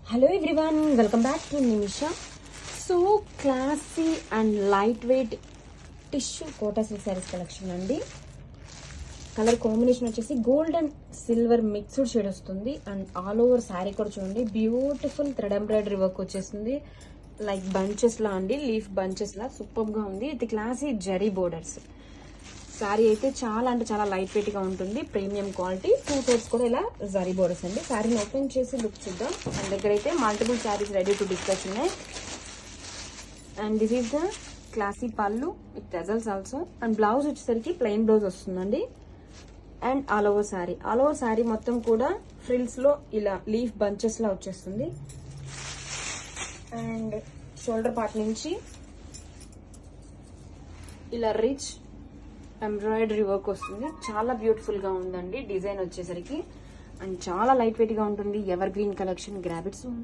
Hello everyone, welcome back to Nimisha. So classy and lightweight tissue Kota silk sarees collection అండి. Colour combination వచ్చేసి gold and silver mixed shade వస్తుంది and all over saree కూడా చూడండి beautiful thread embroidery work వచ్చేసింది. Like bunches లా అండి, leaf bunches లా super గా ఉంది. ఇది క్లాసీ జరీ బోర్డర్స్. శారీ అయితే చాలా అంటే చాలా లైట్ వెయిట్ గా ఉంటుంది, ప్రీమియం క్వాలిటీ. టూ సైడ్స్ కూడా ఇలా జరీ బోర్డర్స్ అండి. శారీని ఓపెన్ చేసి లుక్ చూద్దాం. అండ్ దగ్గర అయితే multiple saris ready to discuss ఉన్నాయి. And this is the classy pallu with tassels also. And blouse వచ్చేసరికి ప్లెయిన్ బ్లౌజ్ వస్తుందండి. అండ్ ఆల్ ఓవర్ శారీ మొత్తం కూడా ఫ్రిల్స్ లో ఇలా లీఫ్ బంచెస్ లా వచ్చేస్తుంది. అండ్ షోల్డర్ పార్ట్ నుంచి ఇలా రిచ్ ఎంబ్రాయిడరీ వర్క్ వస్తుంది. చాలా బ్యూటిఫుల్ గా ఉందండి డిజైన్ వచ్చేసరికి. అండ్ చాలా లైట్ వెయిట్ గా ఉంటుంది. Ever green collection, grab it soon.